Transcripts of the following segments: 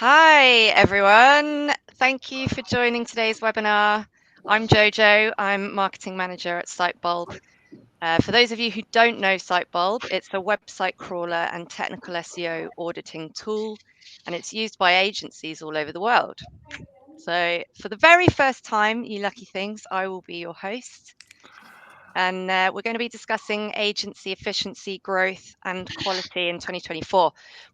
Hi, everyone. Thank you for joining today's webinar. I'm Jojo. I'm Marketing Manager at Sitebulb. For those of you who don't know Sitebulb, it's a website crawler and technical SEO auditing tool, and it's used by agencies all over the world. So for the very first time, you lucky things, I will be your host. And we're going to be discussing agency efficiency, growth, and quality in 2024.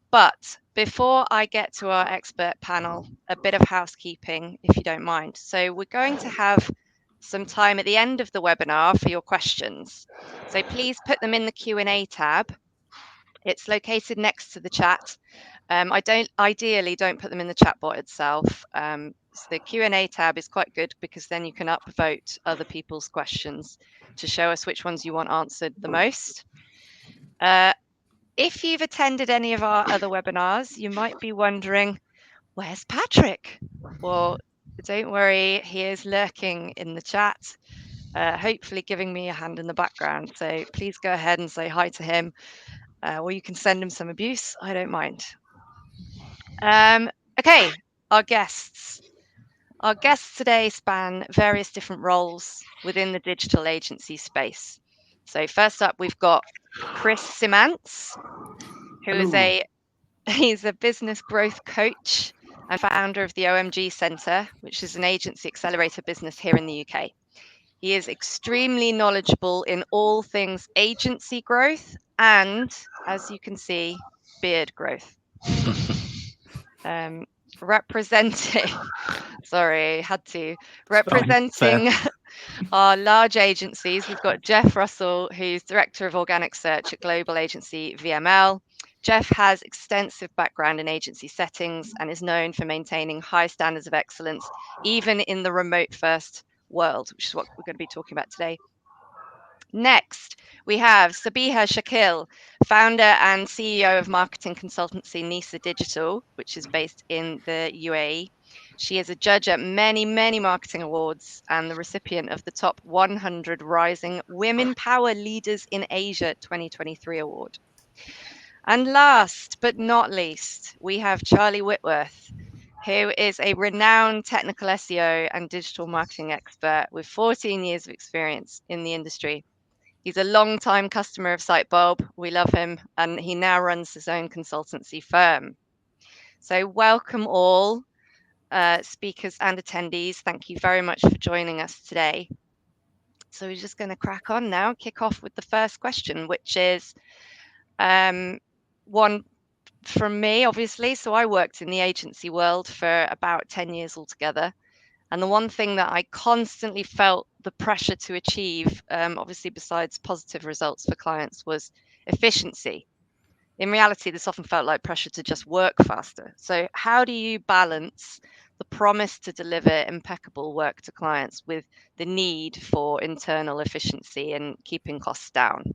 But before I get to our expert panel, a bit of housekeeping, if you don't mind. So we're going to have some time at the end of the webinar for your questions. So please put them in the Q&A tab. It's located next to the chat. Ideally don't put them in the chat bot itself. So the Q&A tab is quite good because then you can upvote other people's questions to show us which ones you want answered the most. If you've attended any of our other webinars, you might be wondering, where's Patrick? Well, don't worry, he is lurking in the chat, hopefully giving me a hand in the background. So please go ahead and say hi to him, or you can send him some abuse. I don't mind. Okay, our guests. Our guests today span various different roles within the digital agency space. So first up, we've got Chris Simmance, who is Hello. he's a business growth coach and founder of the OMG Centre, which is an agency accelerator business here in the UK. He is extremely knowledgeable in all things agency growth and, as you can see, beard growth. Um, representing, sorry, had to, representing our large agencies, we've got Jeff Russell, who's Director of Organic Search at global agency VML. Jeff has extensive background in agency settings and is known for maintaining high standards of excellence, even in the remote first world, which is what we're going to be talking about today. Next, we have Sabiha Shakil, founder and CEO of marketing consultancy Nisa Digital, which is based in the UAE. She is a judge at many, many marketing awards and the recipient of the Top 100 Rising Women Power Leaders in Asia 2023 award. And last but not least, we have Charlie Whitworth, who is a renowned technical SEO and digital marketing expert with 14 years of experience in the industry. He's a long-time customer of Sitebulb. We love him, and he now runs his own consultancy firm. So welcome all, speakers and attendees. Thank you very much for joining us today. So we're just going to crack on now, kick off with the first question, which is one from me, obviously. So I worked in the agency world for about 10 years altogether. And the one thing that I constantly felt the pressure to achieve, obviously, besides positive results for clients, was efficiency. In reality, this often felt like pressure to just work faster. So, how do you balance the promise to deliver impeccable work to clients with the need for internal efficiency and keeping costs down?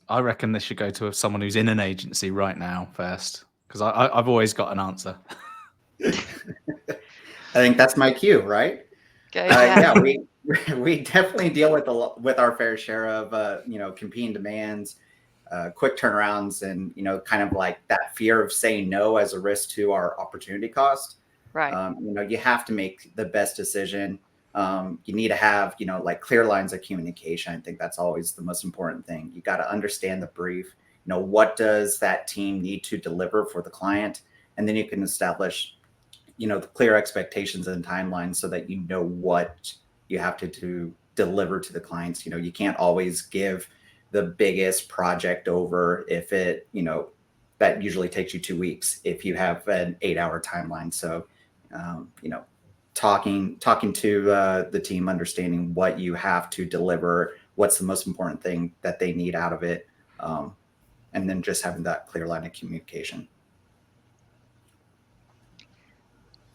I reckon this should go to someone who's in an agency right now first, because I've always got an answer. I think that's my cue, right? Go ahead. Yeah, we definitely deal with our fair share of competing demands, quick turnarounds, and kind of like that fear of saying no as a risk to our opportunity cost. Right. You have to make the best decision. You need to have like clear lines of communication. I think that's always the most important thing. You got to understand the brief. What does that team need to deliver for the client, and then you can establish the clear expectations and timelines so that you know what you have to deliver to the clients. You can't always give the biggest project over if it that usually takes you 2 weeks if you have an 8-hour timeline. So talking to the team, understanding what you have to deliver, what's the most important thing that they need out of it, and then just having that clear line of communication.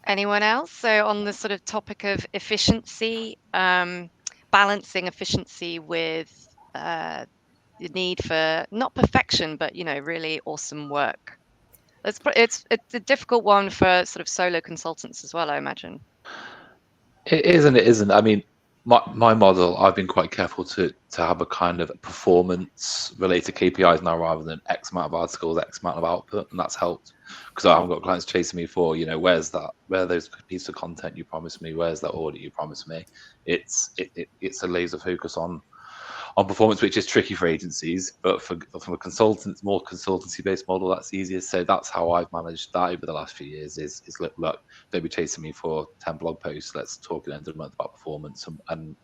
Anyone else? So on the sort of topic of efficiency, balancing efficiency with the need for not perfection, but really awesome work. It's a difficult one for sort of solo consultants as well, I imagine. It is and it isn't. I mean, my model, I've been quite careful to have a kind of performance related KPIs now, rather than X amount of articles, X amount of output, and that's helped because I haven't got clients chasing me for, where are those pieces of content you promised me, where's that audit you promised me. It's a laser focus on performance, which is tricky for agencies, but from a more consultancy based model, that's easier. So that's how I've managed that over the last few years. Is look, don't be chasing me for 10 blog posts. Let's talk at the end of the month about performance, and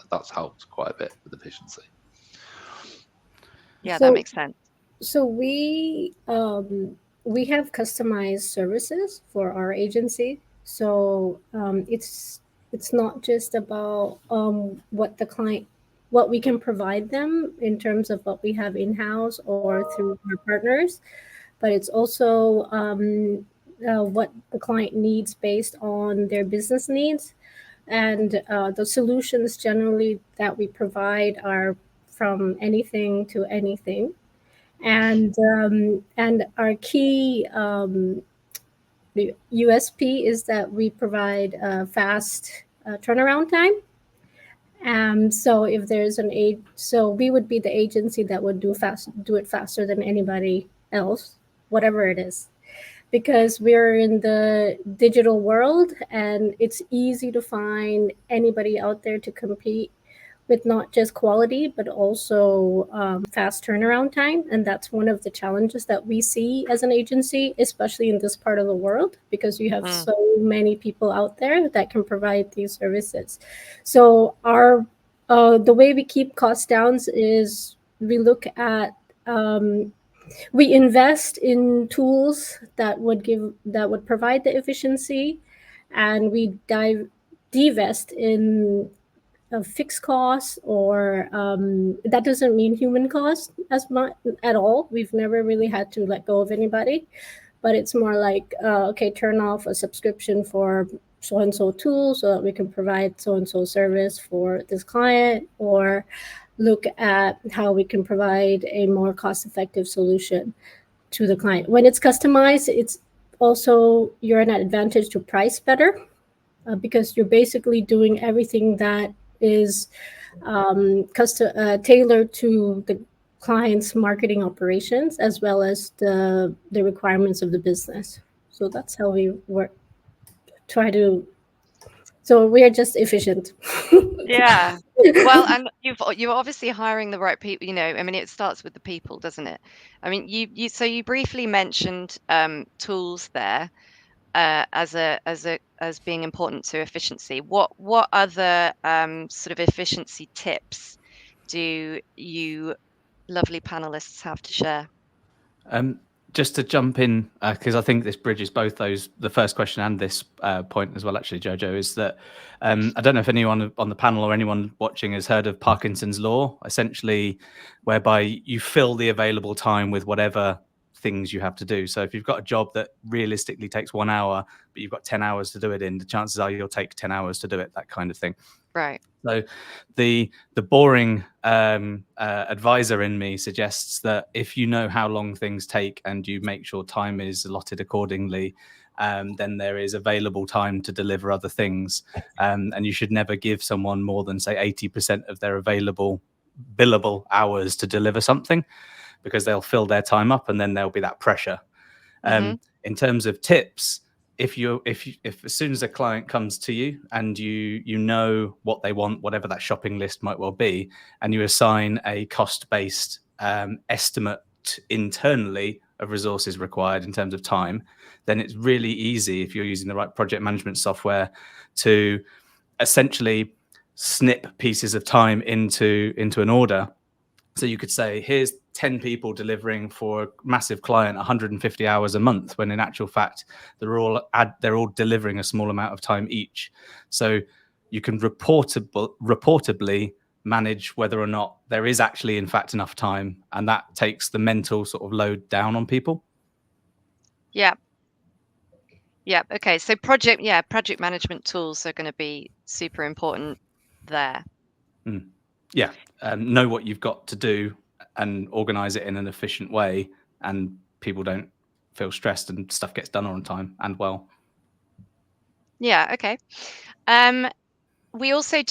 that's helped quite a bit with efficiency. Yeah, that makes sense. So we have customized services for our agency. So it's not just about what we can provide them in terms of what we have in-house or through our partners, but it's also what the client needs based on their business needs. And the solutions generally that we provide are from anything to anything. And our key USP is that we provide fast turnaround time. So if there's so we would be the agency that would do it faster than anybody else, whatever it is, because we're in the digital world and it's easy to find anybody out there to compete with not just quality, but also fast turnaround time. And that's one of the challenges that we see as an agency, especially in this part of the world, because you have so many people out there that can provide these services. So the way we keep costs down is we look at, we invest in tools that would provide the efficiency, and we divest in fixed costs, or that doesn't mean human costs as much at all. We've never really had to let go of anybody, but it's more like okay, turn off a subscription for so and so tool so that we can provide so and so service for this client, or look at how we can provide a more cost-effective solution to the client. When it's customized, it's also you're at an advantage to price better because you're basically doing everything that is tailored to the client's marketing operations as well as the requirements of the business. So that's how we work. So we are just efficient. Yeah. Well, and you're obviously hiring the right people. I mean, it starts with the people, doesn't it? I mean, you briefly mentioned tools there as being important to efficiency. What other sort of efficiency tips do you lovely panelists have to share? Just to jump in, because I think this bridges both the first question and this point as well, actually, Jojo, is that I don't know if anyone on the panel or anyone watching has heard of Parkinson's law, essentially, whereby you fill the available time with whatever things you have to do. So if you've got a job that realistically takes 1 hour, but you've got 10 hours to do it in, the chances are you'll take 10 hours to do it, that kind of thing. Right. So the boring advisor in me suggests that if you know how long things take and you make sure time is allotted accordingly, then there is available time to deliver other things. And you should never give someone more than, say, 80% of their available billable hours to deliver something, because they'll fill their time up and then there'll be that pressure. In terms of tips, if as soon as a client comes to you and you know what they want, whatever that shopping list might well be, and you assign a cost-based estimate internally of resources required in terms of time, then it's really easy, if you're using the right project management software, to essentially snip pieces of time into an order. So you could say, here's 10 people delivering for a massive client 150 hours a month, when in actual fact, they're all delivering a small amount of time each. So you can reportably manage whether or not there is actually, in fact, enough time. And that takes the mental sort of load down on people. Yeah. Yeah. Okay. So project management tools are going to be super important there. Yeah. Know what you've got to do and organize it in an efficient way, and people don't feel stressed and stuff gets done on time and well. Yeah. Okay. We also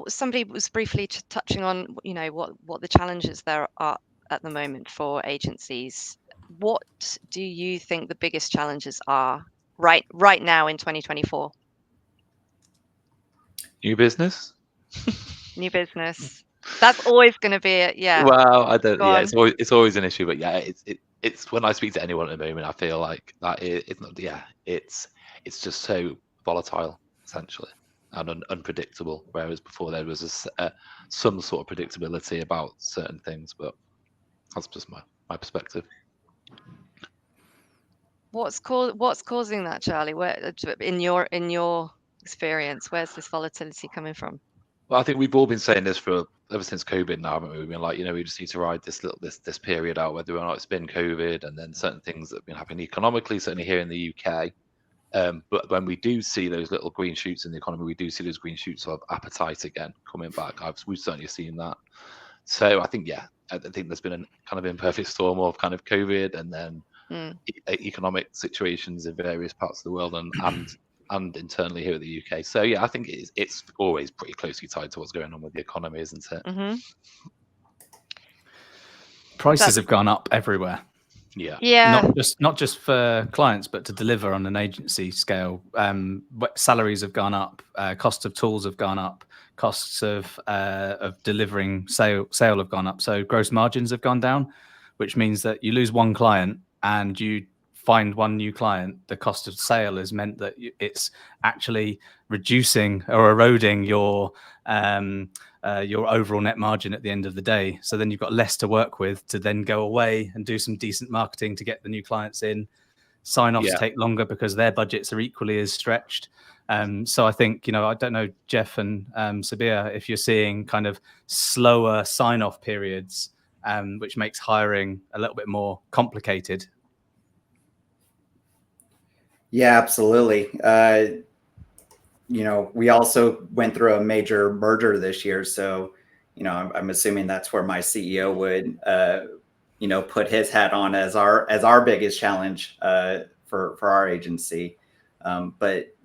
somebody was briefly touching on, you know, what the challenges there are at the moment for agencies. What do you think the biggest challenges are right now in 2024? New business. New business. That's always going to be it. Yeah. Well, I don't. Go Yeah, on. it's always an issue, but yeah, it's when I speak to anyone at the moment, I feel like that it's not. Yeah, it's just so volatile essentially and unpredictable. Whereas before there was some sort of predictability about certain things, but that's just my perspective. What's causing that, Charlie? Where in your experience, where's this volatility coming from? Well, I think we've all been saying this for ever since COVID now, haven't we? We've been like, we just need to ride this period out, whether or not it's been COVID, and then certain things that have been happening economically, certainly here in the UK. But when we do see those little green shoots in the economy, we do see those green shoots of appetite again coming back. We've certainly seen that. So I think, I think there's been a kind of imperfect storm of kind of COVID and then economic situations in various parts of the world and internally here at the UK. So I think it's always pretty closely tied to what's going on with the economy, isn't it? Mm-hmm. Prices have gone up everywhere. Yeah. Not just for clients, but to deliver on an agency scale. Salaries have gone up, cost of tools have gone up, costs of delivering sale have gone up. So gross margins have gone down, which means that you lose one client and you find one new client. The cost of sale has meant that it's actually reducing or eroding your overall net margin at the end of the day. So then you've got less to work with to then go away and do some decent marketing to get the new clients in. Sign-offs take longer because their budgets are equally as stretched. So I think, I don't know, Jeff and Sabiha, if you're seeing kind of slower sign-off periods, which makes hiring a little bit more complicated. Yeah, absolutely. We also went through a major merger this year. So, I'm assuming that's where my CEO would, put his hat on as our biggest challenge for our agency. But,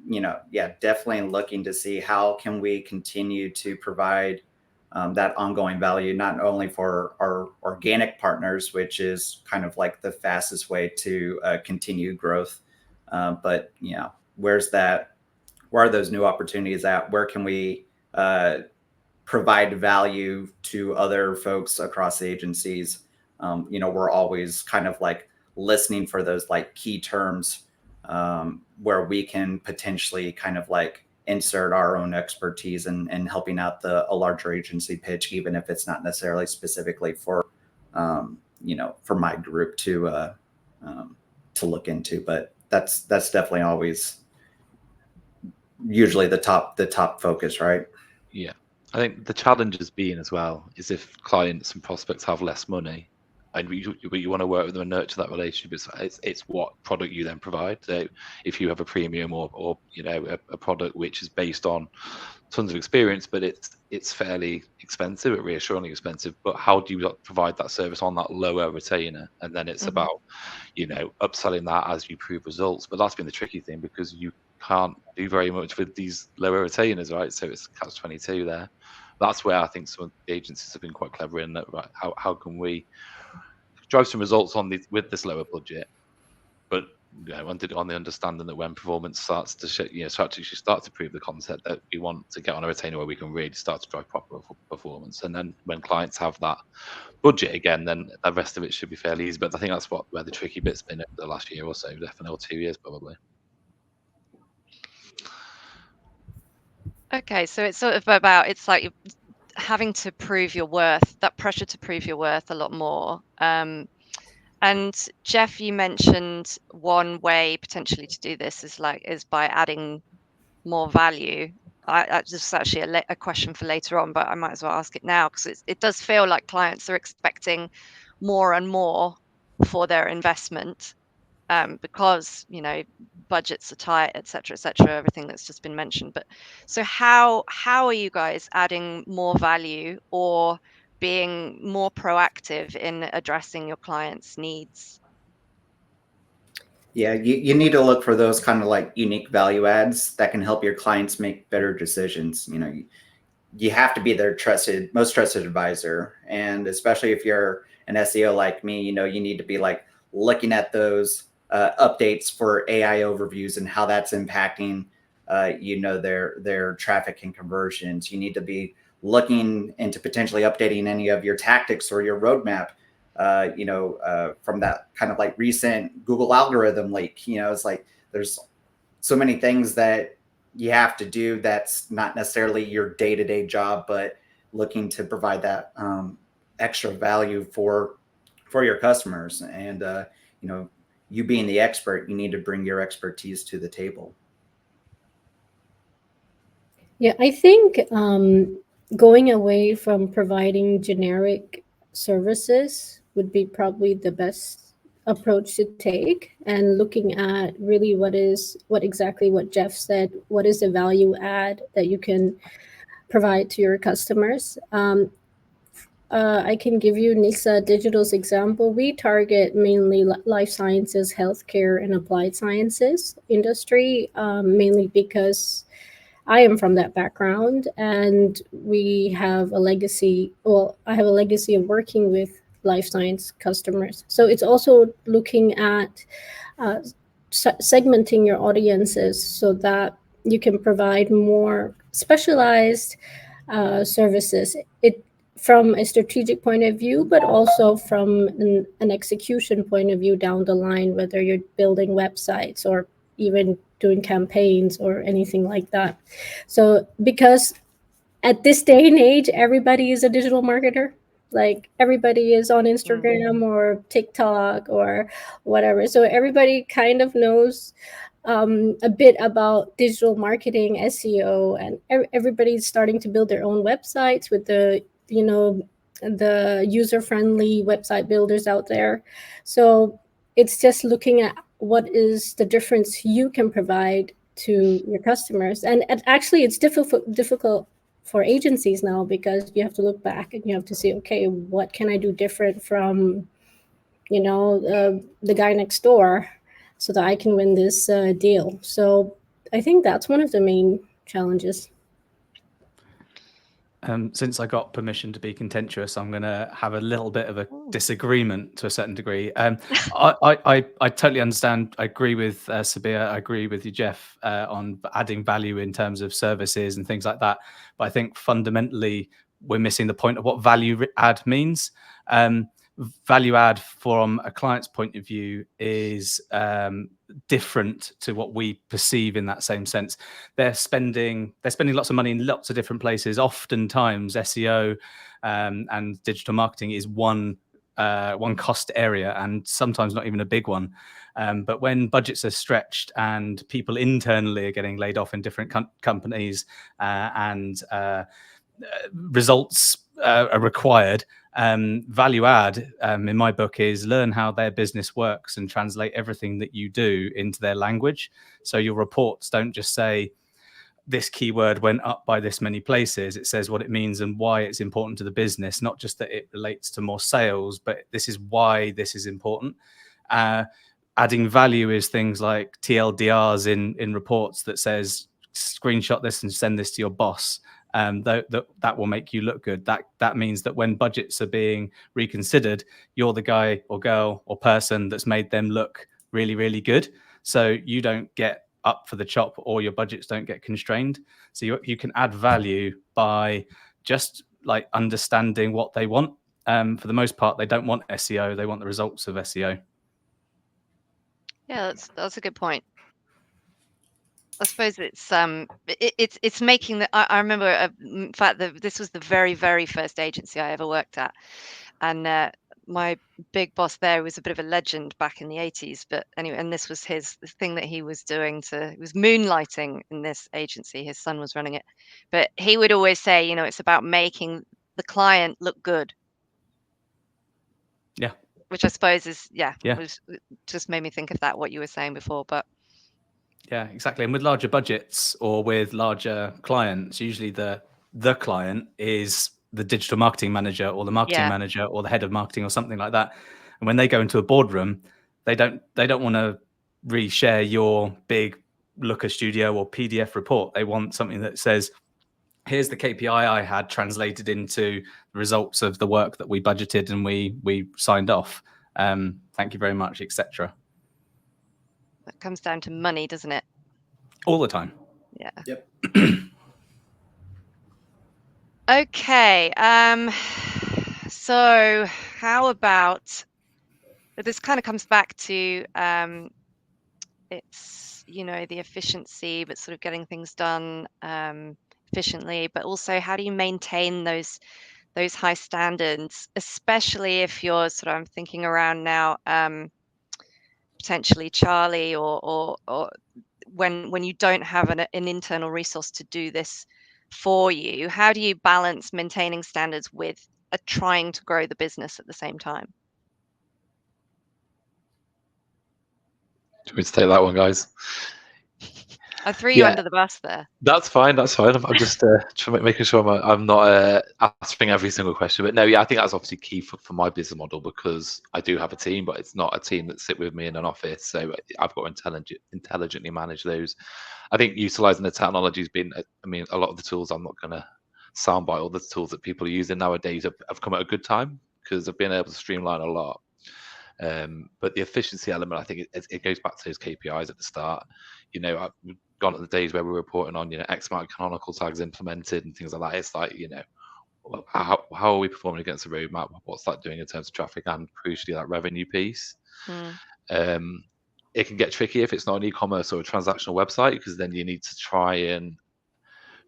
definitely looking to see how can we continue to provide that ongoing value, not only for our organic partners, which is kind of like the fastest way to continue growth. But where are those new opportunities at? Where can we provide value to other folks across the agencies? We're always kind of like listening for those like key terms where we can potentially kind of like insert our own expertise and helping out a larger agency pitch, even if it's not necessarily specifically for for my group to look into. But that's definitely always usually the top focus, right? Yeah, I think the challenge has been as well is if clients and prospects have less money and you want to work with them and nurture that relationship, it's what product you then provide. So if you have a premium or a product which is based on tons of experience, but it's fairly expensive, reassuringly expensive, but how do you provide that service on that lower retainer? And then it's about upselling that as you prove results. But that's been the tricky thing because you can't do very much with these lower retainers, right? So it's catch-22 there. That's where I think some of the agencies have been quite clever in that. Right, how can we drive some results with this lower budget, but on the understanding that when performance starts to start to prove the concept that we want to get on a retainer where we can really start to drive proper performance, and then when clients have that budget again, then the rest of it should be fairly easy. But I think that's where the tricky bit's been over the last year or so, definitely, or 2 years probably. Okay, so it's sort of about, it's like having to prove your worth, that pressure to prove your worth a lot more. And Jeff, you mentioned one way potentially to do this is by adding more value. This is actually a question for later on, but I might as well ask it now because it does feel like clients are expecting more and more for their investment because budgets are tight, etc., everything that's just been mentioned. But so how are you guys adding more value or being more proactive in addressing your clients' needs? Yeah, you need to look for those kind of like unique value adds that can help your clients make better decisions. You know, you have to be their most trusted advisor. And especially if you're an SEO like me, you know, you need to be like looking at those updates for AI overviews and how that's impacting, you know, their traffic and conversions. You need to be looking into potentially updating any of your tactics or your roadmap, you know, from that kind of like recent Google algorithm leak. You know, it's like there's so many things that you have to do that's not necessarily your day-to-day job, but looking to provide that extra value for your customers. And you know, you being the expert, you need to bring your expertise to the table. Yeah, I think going away from providing generic services would be probably the best approach to take, and looking at really what Jeff said, what is the value add that you can provide to your customers. I can give you Nisa Digital's example. We target mainly life sciences, healthcare, and applied sciences industry, mainly because I am from that background, and we have a legacy. Well, I have a legacy of working with life science customers. So it's also looking at segmenting your audiences so that you can provide more specialized services. It from a strategic point of view, but also from an execution point of view down the line, whether you're building websites or even doing campaigns or anything like that. So because at this day and age, everybody is a digital marketer. Like everybody is on Instagram or TikTok or whatever. So everybody kind of knows a bit about digital marketing, SEO, and everybody's starting to build their own websites with the user-friendly website builders out there. So it's just looking at what is the difference you can provide to your customers. And actually, it's difficult for agencies now, because you have to look back and you have to say, okay, what can I do different from, the guy next door, so that I can win this deal. So I think that's one of the main challenges. Since I got permission to be contentious, I'm going to have a little bit of a disagreement to a certain degree. I totally understand. I agree with Sabiha. I agree with you, Jeff, on adding value in terms of services and things like that. But I think fundamentally we're missing the point of what value add means. Value add from a client's point of view is different to what we perceive in that same sense. They're spending lots of money in lots of different places. Oftentimes SEO and digital marketing is one cost area, and sometimes not even a big one. But when budgets are stretched and people internally are getting laid off in different companies and results are required, value add in my book is learn how their business works and translate everything that you do into their language. So your reports don't just say this keyword went up by this many places. It says what it means and why it's important to the business, not just that it relates to more sales, but this is why this is important. Adding value is things like TLDRs in reports that says screenshot this and send this to your boss. That will make you look good. That means that when budgets are being reconsidered, you're the guy or girl or person that's made them look really, really good. So you don't get up for the chop, or your budgets don't get constrained. So you can add value by just like understanding what they want. For the most part, they don't want SEO; they want the results of SEO. Yeah, that's a good point. I suppose it's making the. I remember, in fact, this was the very, very first agency I ever worked at, and my big boss there was a bit of a legend back in the 80s. But anyway, and this was the thing that he was doing he was moonlighting in this agency. His son was running it, but he would always say, it's about making the client look good. Yeah. Which I suppose is was just made me think of that, what you were saying before, but. Yeah, exactly. And with larger budgets or with larger clients, usually the client is the digital marketing manager or the marketing manager or the head of marketing or something like that. And when they go into a boardroom, they don't want to reshare your big Looker Studio or PDF report. They want something that says, here's the KPI I had translated into the results of the work that we budgeted and we signed off. Thank you very much, etc. It comes down to money, doesn't it? All the time. Yeah. Yep. Okay. So how about, this kind of comes back to it's, the efficiency, but sort of getting things done efficiently, but also how do you maintain those high standards, especially if you're I'm thinking around now, potentially Charlie, or when you don't have an internal resource to do this for you. How do you balance maintaining standards with trying to grow the business at the same time? Do you want me to take that one, guys? I threw you under the bus there. That's fine. I'm just making sure I'm not answering every single question. But no, I think that's obviously key for my business model, because I do have a team, but it's not a team that sit with me in an office. So I've got to intelligently manage those. I think utilizing the technology has been, a lot of the tools, I'm not going to soundbite all the tools that people are using nowadays have come at a good time, because I've been able to streamline a lot. But the efficiency element, I think it goes back to those KPIs at the start. I've gone at the days where we're reporting on, X amount of canonical tags implemented and things like that. It's like, how are we performing against the roadmap? What's that doing in terms of traffic and crucially that revenue piece? It can get tricky if it's not an e-commerce or a transactional website, because then you need to try and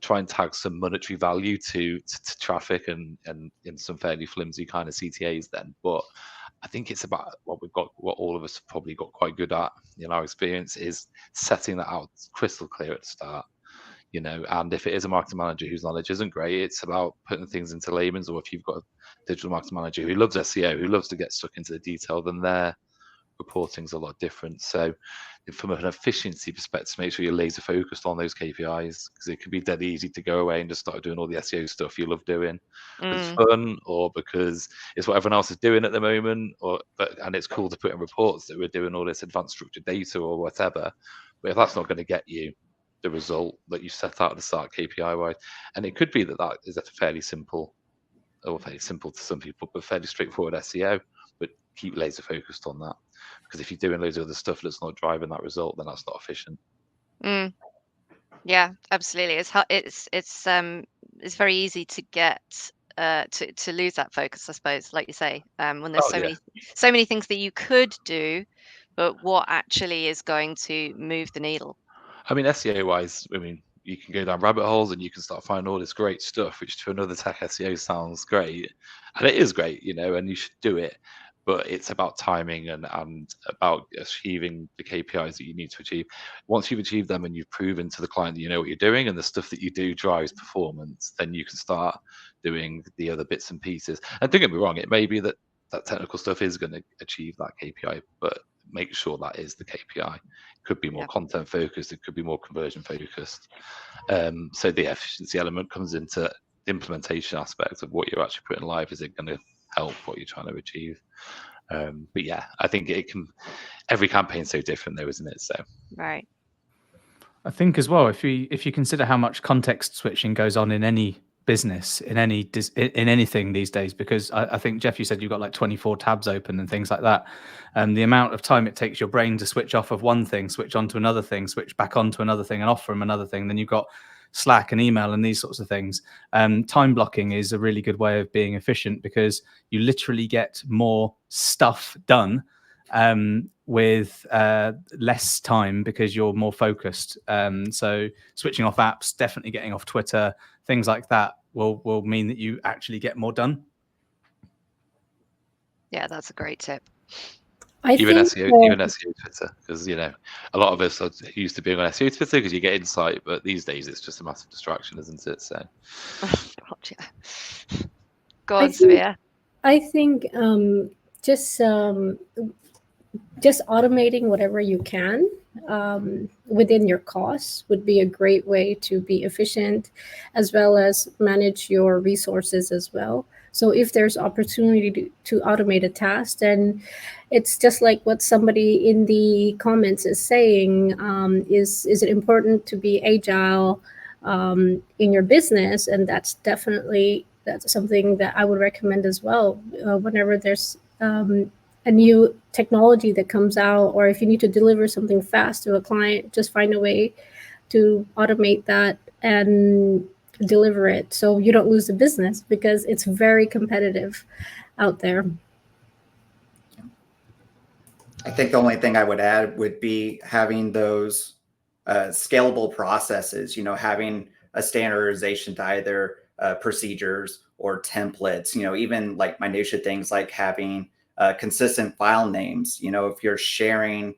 tag some monetary value to traffic and in some fairly flimsy kind of CTAs then. But I think it's about what all of us have probably got quite good at in our experience, is setting that out crystal clear at the start. And if it is a marketing manager whose knowledge isn't great, it's about putting things into layman's, or if you've got a digital marketing manager who loves SEO, who loves to get stuck into the detail, then their reporting's a lot different. So from an efficiency perspective, make sure you're laser focused on those KPIs, because it can be dead easy to go away and just start doing all the SEO stuff you love doing. It's fun, or because it's what everyone else is doing at the moment, and it's cool to put in reports that we're doing all this advanced structured data or whatever. But if that's not going to get you the result that you set out at the start KPI wise, and it could be that is a fairly simple to some people, but fairly straightforward SEO, but keep laser focused on that, because if you're doing loads of other stuff that's not driving that result, then that's not efficient. Yeah, absolutely. It's very easy to get to lose that focus, I suppose, like you say, when there's so many things that you could do, but what actually is going to move the needle? SEO wise, you can go down rabbit holes and you can start finding all this great stuff, which to another tech SEO sounds great, and it is great, and you should do it. But it's about timing and about achieving the KPIs that you need to achieve. Once you've achieved them and you've proven to the client that you know what you're doing and the stuff that you do drives performance, then you can start doing the other bits and pieces. And don't get me wrong, it may be that technical stuff is going to achieve that KPI, but make sure that is the KPI. It could be more content focused, it could be more conversion focused. So the efficiency element comes into the implementation aspect of what you're actually putting live. Is it going to help what you're trying to achieve? But yeah, I think every campaign's so different though, isn't it? So right. I think as well, if you consider how much context switching goes on in any business, in anything these days, because I think, Jeff, you said you've got like 24 tabs open and things like that, and the amount of time it takes your brain to switch off of one thing, switch onto another thing, switch back onto another thing, and off from another thing. Then you've got Slack and email and these sorts of things. Time blocking is a really good way of being efficient, because you literally get more stuff done with less time, because you're more focused. So switching off apps, definitely getting off Twitter, things like that will mean that you actually get more done. Yeah, that's a great tip. Even SEO Twitter, because a lot of us are used to being on SEO Twitter because you get insight, but these days it's just a massive distraction, isn't it? So go on, Sabiha. I think just automating whatever you can within your costs would be a great way to be efficient, as well as manage your resources as well. So if there's opportunity to automate a task, then it's just like what somebody in the comments is saying. Is it important to be agile in your business? And that's something that I would recommend as well. Whenever there's a new technology that comes out, or if you need to deliver something fast to a client, just find a way to automate that and deliver it so you don't lose the business, because it's very competitive out there. I think the only thing I would add would be having those scalable processes, having a standardization to either procedures or templates, even like minutia things like having consistent file names, if you're sharing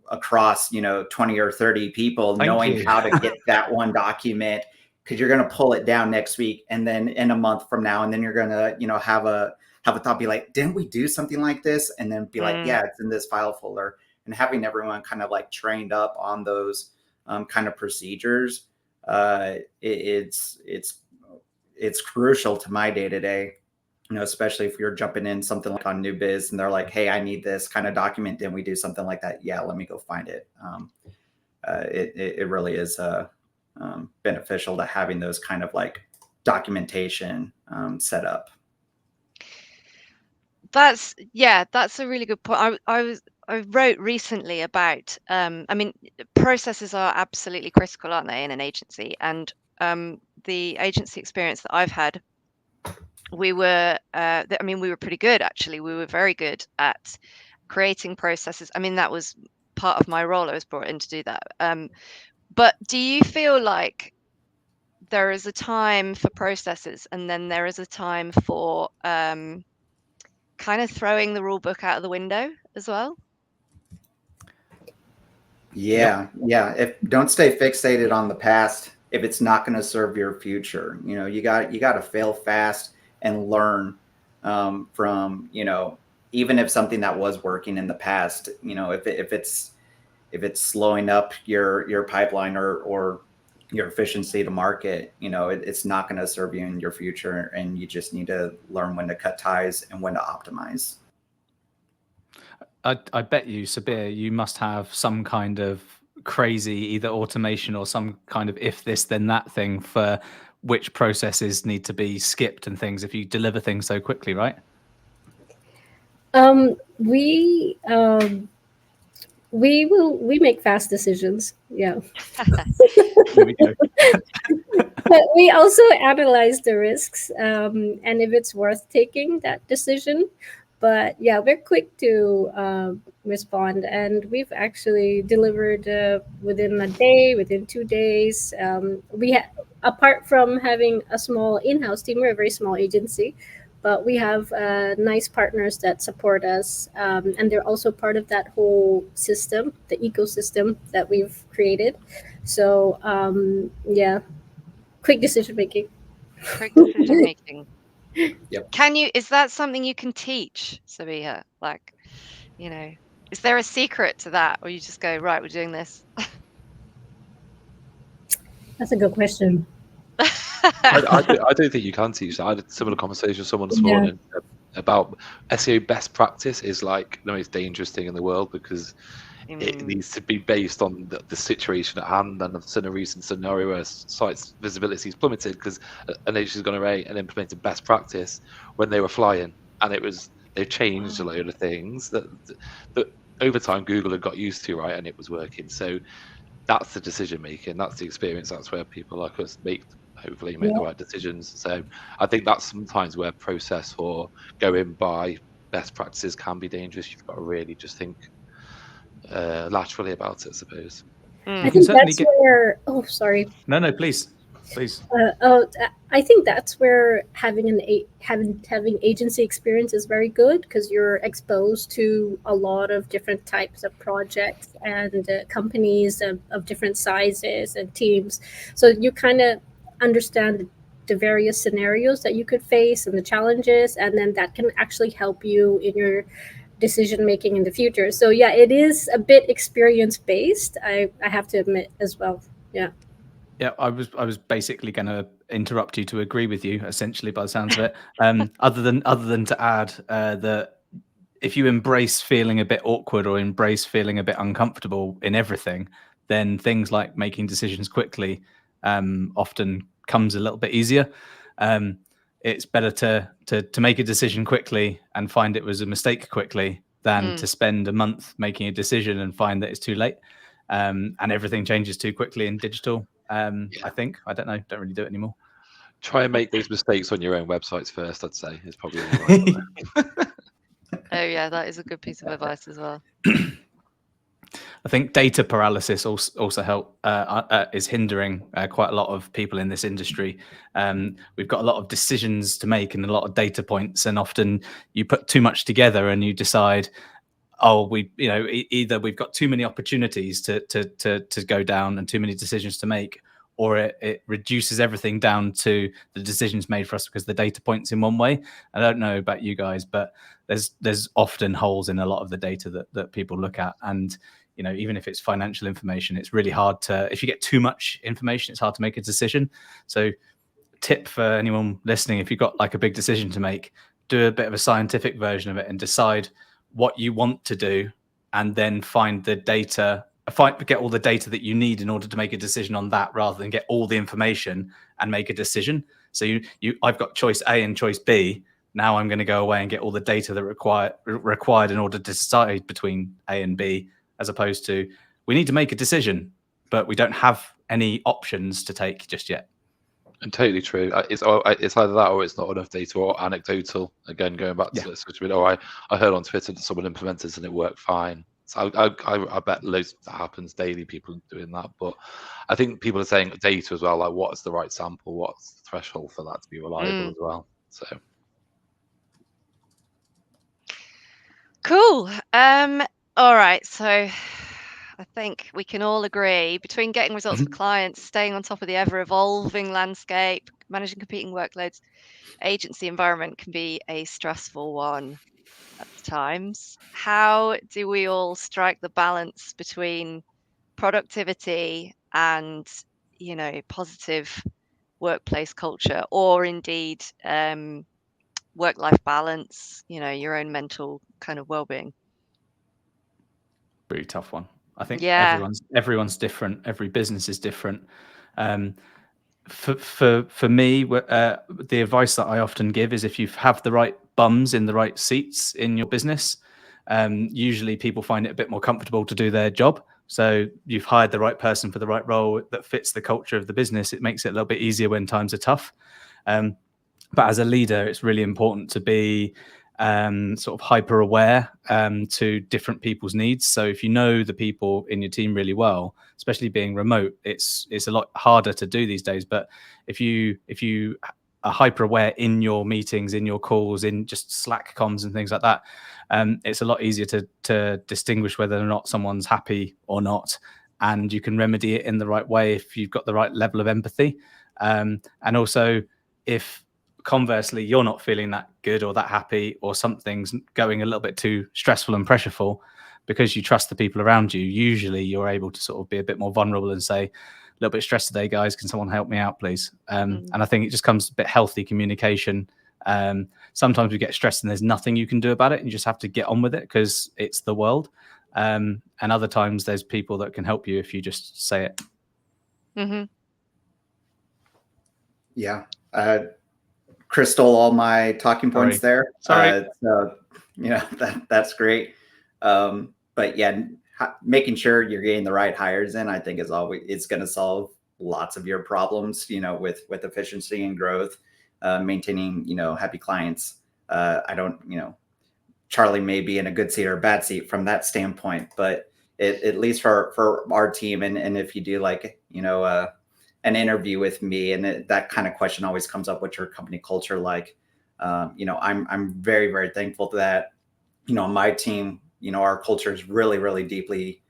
across, 20 or 30 people, knowing how to get that one document, because you're going to pull it down next week and then in a month from now, and then you're going to, have a thought, be like, didn't we do something like this? And then be like, yeah, it's in this file folder. And having everyone kind of like trained up on those kind of procedures, it's crucial to my day to day. Especially if you're jumping in something like on New Biz and they're like, hey, I need this kind of document. Didn't we do something like that? Yeah, let me go find it. It really is beneficial to having those kind of documentation set up. That's a really good point. I wrote recently about processes are absolutely critical, aren't they, in an agency? And the agency experience that I've had, we were pretty good, actually. We were very good at creating processes. That was part of my role. I was brought in to do that. But do you feel like there is a time for processes and then there is a time for kind of throwing the rule book out of the window as well? Yeah. Don't stay fixated on the past if it's not going to serve your future. You got to fail fast and learn from, even if something that was working in the past, if it's slowing up your pipeline or your efficiency to market, it's not going to serve you in your future, and you just need to learn when to cut ties and when to optimize. I bet you, Sabiha, you must have some kind of crazy either automation or some kind of if this then that thing for which processes need to be skipped and things if you deliver things so quickly, right? We make fast decisions. Yeah. Here we go. But we also analyze the risks and if it's worth taking that decision. But yeah, we're quick to respond, and we've actually delivered within a day, within 2 days. Apart from having a small in-house team, we're a very small agency, but we have nice partners that support us, and they're also part of that whole system, the ecosystem that we've created. So quick decision making. Quick decision making. Yep. Is that something you can teach, Sabiha? Is there a secret to that, or you just go, right, we're doing this? That's a good question. I don't think you can teach that. I had a similar conversation with someone this morning about SEO best practice is like the most dangerous thing in the world, because it needs to be based on the situation at hand. And I've seen a recent scenario where sites visibility is plummeted because an agency's gone away and implemented best practice when they were flying, and they've changed a load of things that over time Google had got used to, right, and it was working. So that's the decision making, that's the experience, that's where people like us hopefully make the right decisions. So I think that's sometimes where process or going by best practices can be dangerous. You've got to really just think laterally about it, I suppose. I think that's where. Oh, sorry. No, please. I think that's where having agency experience is very good, because you're exposed to a lot of different types of projects and companies of different sizes and teams. So you kind of understand the various scenarios that you could face and the challenges, and then that can actually help you in your decision making in the future. So yeah, it is a bit experience based, I have to admit as well. Yeah, I was basically going to interrupt you to agree with you, essentially, by the sounds of it. Other than to add that if you embrace feeling a bit awkward or embrace feeling a bit uncomfortable in everything, then things like making decisions quickly often comes a little bit easier. It's better to make a decision quickly and find it was a mistake quickly than to spend a month making a decision and find that it's too late, and everything changes too quickly in digital. I think, I don't know, don't really do it anymore. Try and make those mistakes on your own websites first, I'd say, is probably the right way. Oh yeah, that is a good piece of advice as well. I think data paralysis also is hindering quite a lot of people in this industry. We've got a lot of decisions to make and a lot of data points, and often you put too much together and you decide, either we've got too many opportunities to go down and too many decisions to make, or it reduces everything down to the decisions made for us because the data points in one way. I don't know about you guys, but there's often holes in a lot of the data that people look at. And, even if it's financial information, it's really hard if you get too much information, it's hard to make a decision. So tip for anyone listening, if you've got like a big decision to make, do a bit of a scientific version of it and decide what you want to do, and then find the data, get all the data that you need in order to make a decision on that, rather than get all the information and make a decision. So I've got choice A and choice B. Now I'm going to go away and get all the data that required in order to decide between A and B, as opposed to we need to make a decision, but we don't have any options to take just yet. And totally true. It's either that or it's not enough data, or anecdotal. Again, going back to social media. I heard on Twitter that someone implemented and it worked fine. So I bet loads that happens daily, people doing that. But I think people are saying data as well, like what's the right sample, what's the threshold for that to be reliable as well. So cool. All right. So I think we can all agree, between getting results for clients, staying on top of the ever-evolving landscape, managing competing workloads, agency environment can be a stressful one at times. How do we all strike the balance between productivity and, positive workplace culture, or indeed work-life balance, your own mental kind of well-being? Pretty tough one. I think everyone's different. Every business is different. For me, the advice that I often give is, if you have the right bums in the right seats in your business, usually people find it a bit more comfortable to do their job. So you've hired the right person for the right role that fits the culture of the business. It makes it a little bit easier when times are tough. But as a leader, it's really important to be sort of hyper aware to different people's needs. So if you know the people in your team really well, especially being remote, it's a lot harder to do these days. But if you are hyper aware in your meetings, in your calls, in just Slack comms and things like that, it's a lot easier to distinguish whether or not someone's happy or not, and you can remedy it in the right way if you've got the right level of empathy. And also, if conversely you're not feeling that good or that happy, or something's going a little bit too stressful and pressureful, because you trust the people around you, usually you're able to sort of be a bit more vulnerable and say, a little bit stressed today, guys, can someone help me out, please? And I think it just comes a bit healthy communication. Sometimes we get stressed and there's nothing you can do about it, and you just have to get on with it because it's the world. And other times there's people that can help you if you just say it. Yeah. Chris stole all my talking points there. Sorry. So, that's great. But yeah, making sure you're getting the right hires in, I think it's going to solve lots of your problems, with efficiency and growth, maintaining, happy clients. Charlie may be in a good seat or a bad seat from that standpoint, but at least for our team. And if you do an interview with me, and that kind of question always comes up, what's your company culture like? I'm very, very thankful that, my team, our culture is really, really deeply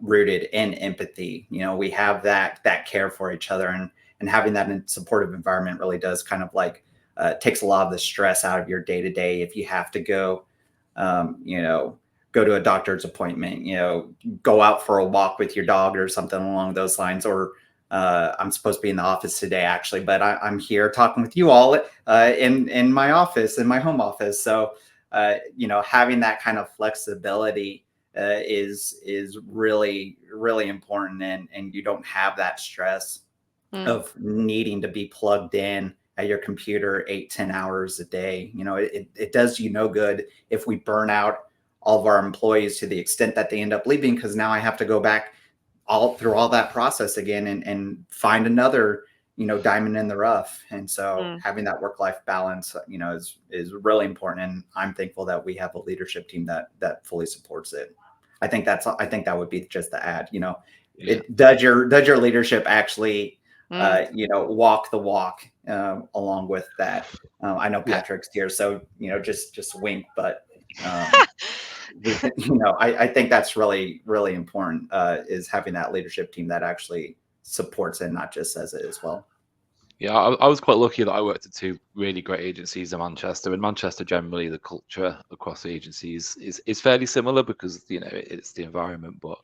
rooted in empathy. We have that care for each other, and having that in supportive environment really does kind of takes a lot of the stress out of your day to day. If you have to go to a doctor's appointment, go out for a walk with your dog or something along those lines, or I'm supposed to be in the office today, actually, but I'm here talking with you all in my office, in my home office. So having that kind of flexibility is really, really important, and you don't have that stress of needing to be plugged in at your computer 8-10 hours a day. It does you no good if we burn out all of our employees to the extent that they end up leaving, because now I have to go back through all that process again and find another diamond in the rough. And so having that work-life balance is really important, and I'm thankful that we have a leadership team that fully supports it. I think that would be just the add. Does your leadership actually walk the walk along with that? I know Patrick's here, so just wink, but I think that's really, really important, is having that leadership team that actually supports it, not just says it as well. Yeah, I was quite lucky that I worked at 2 really great agencies in Manchester. In Manchester, generally, the culture across the agencies is fairly similar because it's the environment. But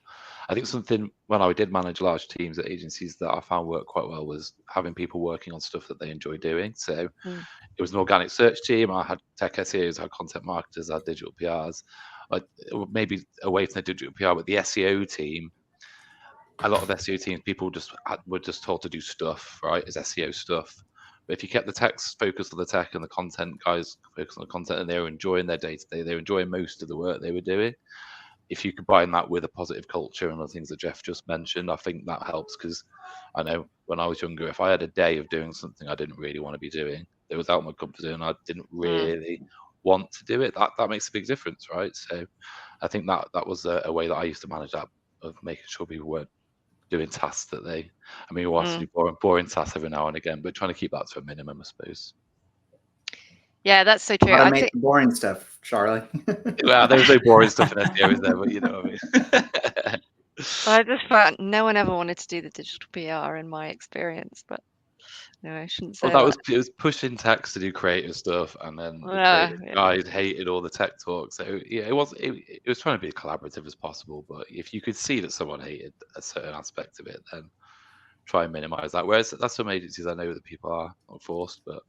I think something when I did manage large teams at agencies that I found worked quite well was having people working on stuff that they enjoy doing. So it was an organic search team. I had tech SEOs, I had content marketers, I had digital PRs. Maybe away from the digital PR, but the SEO team. A lot of SEO teams, people were just told to do stuff, right? It's SEO stuff. But if you kept the techs focused on the tech and the content guys focused on the content, and they were enjoying their day-to-day, they were enjoying most of the work they were doing. If you combine that with a positive culture and the things that Jeff just mentioned, I think that helps, because I know when I was younger, if I had a day of doing something I didn't really want to be doing, it was out of my comfort zone, I didn't really want to do it, that makes a big difference, right? So I think that was a way that I used to manage that, of making sure people weren't doing tasks that we want to do boring tasks every now and again, but trying to keep that to a minimum, I suppose. Yeah, that's so true. I think boring stuff, Charlie. Well, there was no boring stuff in SEO, is there? But you know what I mean. I just found no one ever wanted to do the digital PR in my experience, but no, I shouldn't say Well, it was pushing techs to do creative stuff, and then the creative guys hated all the tech talk. So yeah, it was trying to be as collaborative as possible. But if you could see that someone hated a certain aspect of it, then try and minimize that. Whereas that's some agencies I know that people are not forced, but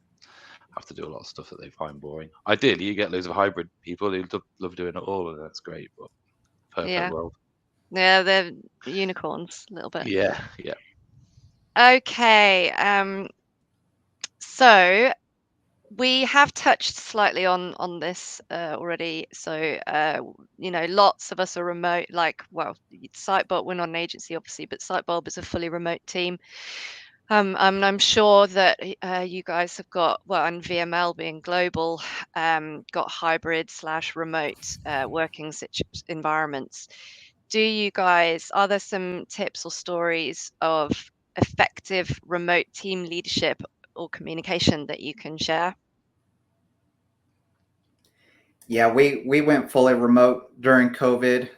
have to do a lot of stuff that they find boring. Ideally, you get loads of hybrid people who love doing it all, and that's great. But perfect world. Yeah, they're unicorns a little bit. Yeah. Okay. So we have touched slightly on this already. So lots of us are remote. Sitebulb, we're not an agency, obviously, but Sitebulb is a fully remote team. I'm sure that you guys have got, and VML being global, got hybrid/remote working environments. Are there some tips or stories of effective remote team leadership or communication that you can share? Yeah, we went fully remote during COVID.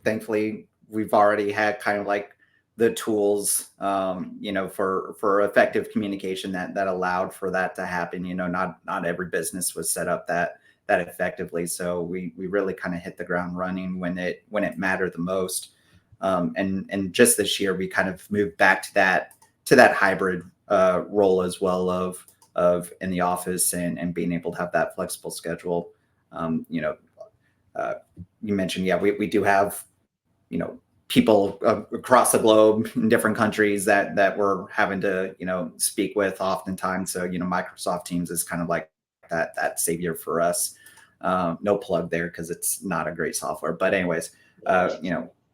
Thankfully we've already had kind of like the tools, for effective communication that allowed for that to happen. Not every business was set up that effectively. So we really kind of hit the ground running when it mattered the most. And just this year we kind of moved back to that hybrid role as well of in the office and being able to have that flexible schedule. You mentioned, we do have, people across the globe in different countries that we're having to, speak with oftentimes. So, Microsoft Teams is kind of like that savior for us. No plug there because it's not a great software. But anyways,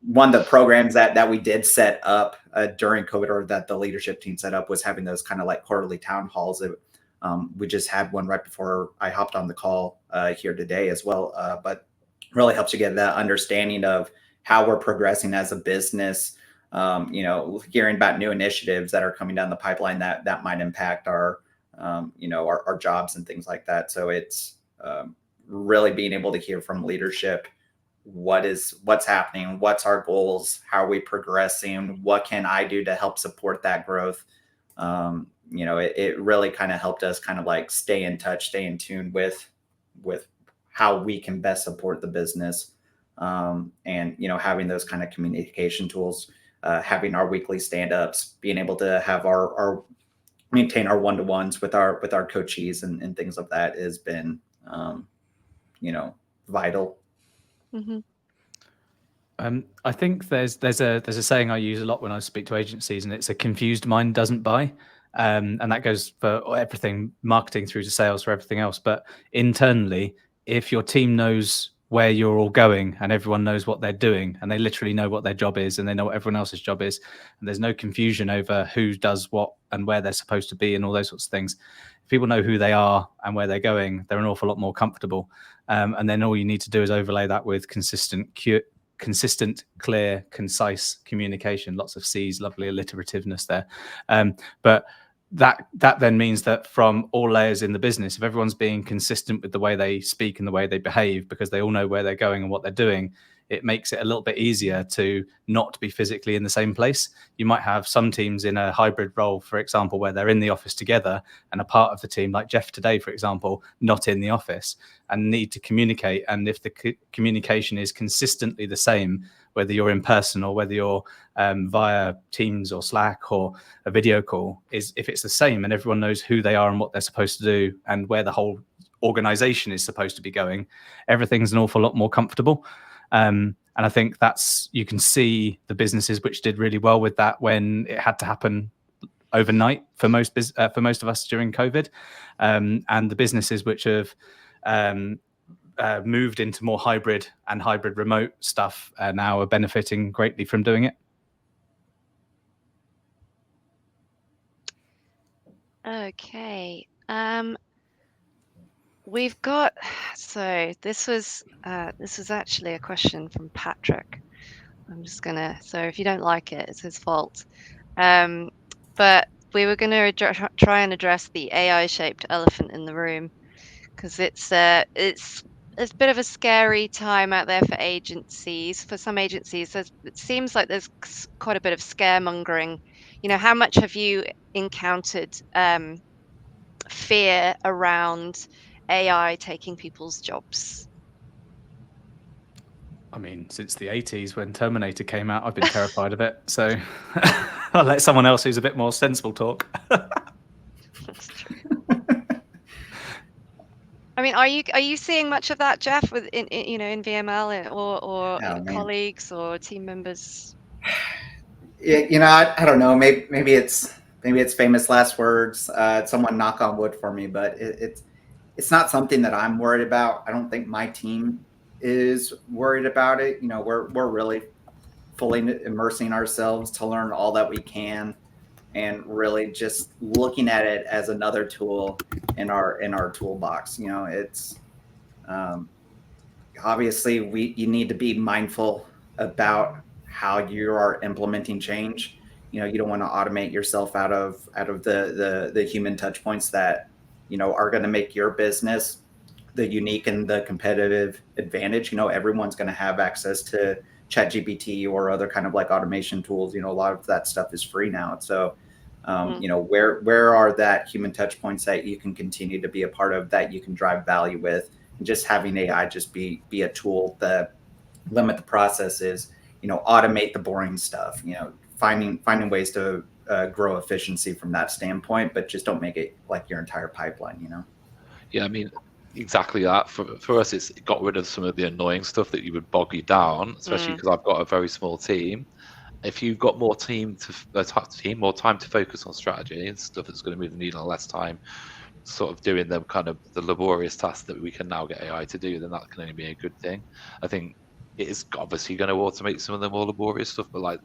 one of the programs that we did set up during COVID, or that the leadership team set up, was having those kind of like quarterly town halls. We just had one right before I hopped on the call here today as well. But really helps you get that understanding of how we're progressing as a business, hearing about new initiatives that are coming down the pipeline that might impact our jobs and things like that. So it's really being able to hear from leadership what's happening, what's our goals, how are we progressing, what can I do to help support that growth. It really kind of helped us kind of like stay in touch, stay in tune with how we can best support the business. And having those kind of communication tools, having our weekly stand-ups, being able to have maintain our one-to-ones with our coachees and things of that has been vital. Mm-hmm. I think there's a saying I use a lot when I speak to agencies, and it's a confused mind doesn't buy. And that goes for everything, marketing through to sales, for everything else. But internally, if your team knows where you're all going and everyone knows what they're doing and they literally know what their job is and they know what everyone else's job is, and there's no confusion over who does what and where they're supposed to be and all those sorts of things, if people know who they are and where they're going, they're an awful lot more comfortable. And then all you need to do is overlay that with consistent, clear, concise communication. Lots of C's, lovely alliterativeness there. But that then means that from all layers in the business, if everyone's being consistent with the way they speak and the way they behave, because they all know where they're going and what they're doing, it makes it a little bit easier to not be physically in the same place. You might have some teams in a hybrid role, for example, where they're in the office together and a part of the team, like Jeff today, for example, not in the office and need to communicate. And if the communication is consistently the same, whether you're in person or whether you're via Teams or Slack or a video call, if it's the same and everyone knows who they are and what they're supposed to do and where the whole organization is supposed to be going, everything's an awful lot more comfortable. And I think you can see the businesses which did really well with that when it had to happen overnight for most of us during COVID, and the businesses which have moved into more hybrid and hybrid remote stuff now are benefiting greatly from doing it. Okay. We've got, so this was actually a question from Patrick. I'm just gonna, so if you don't like it, it's his fault. But we were gonna try and address the AI-shaped elephant in the room, because it's a bit of a scary time out there for agencies. For some agencies, it seems like there's quite a bit of scaremongering. How much have you encountered fear around AI taking people's jobs? I mean, since the 80s when Terminator came out, I've been terrified of it. So I'll let someone else who's a bit more sensible talk. That's true. I mean, are you seeing much of that, Jeff, in VML or colleagues or team members? Yeah, I don't know. Maybe it's famous last words. Someone knock on wood for me, but it's not something that I'm worried about. I don't think my team is worried about it. We're really fully immersing ourselves to learn all that we can, and really just looking at it as another tool in our toolbox. It's obviously you need to be mindful about how you are implementing change. You don't want to automate yourself out of the human touch points that are going to make your business the unique and the competitive advantage. Everyone's going to have access to ChatGPT or other kind of like automation tools. A lot of that stuff is free now. So, where are that human touch points that you can continue to be a part of, that you can drive value with, and just having AI just be a tool that limit the processes, automate the boring stuff, finding ways to grow efficiency from that standpoint, but just don't make it like your entire pipeline, Yeah, I mean, exactly that. For us, it got rid of some of the annoying stuff that you would bog you down, especially because I've got a very small team. If you've got more more time to focus on strategy and stuff that's going to move the needle, less time sort of doing the kind of the laborious tasks that we can now get AI to do, then that can only be a good thing. I think it is obviously going to automate some of the more laborious stuff, but like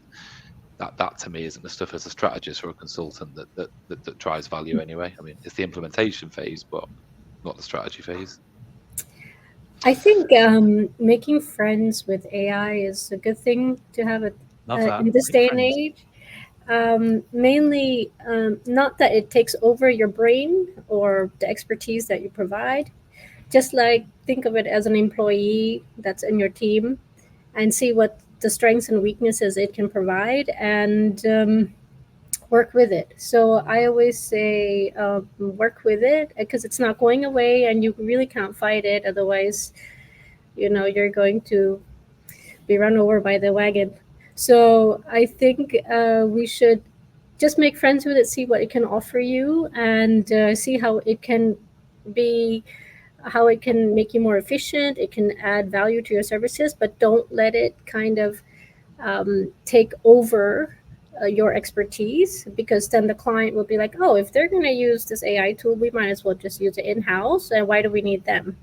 that to me isn't the stuff as a strategist or a consultant that drives value anyway. I mean, it's the implementation phase, but not the strategy phase. I think making friends with AI is a good thing to have in this day and age. Mainly, not that it takes over your brain or the expertise that you provide. Just like think of it as an employee that's in your team, and see what the strengths and weaknesses it can provide, and work with it. So I always say work with it, because it's not going away and you really can't fight it. Otherwise, you're going to be run over by the wagon. So I think we should just make friends with it, see what it can offer you, and see how it can be how it can make you more efficient. It can add value to your services, but don't let it kind of take over your expertise, because then the client will be like, oh, if they're going to use this AI tool, we might as well just use it in-house. And why do we need them?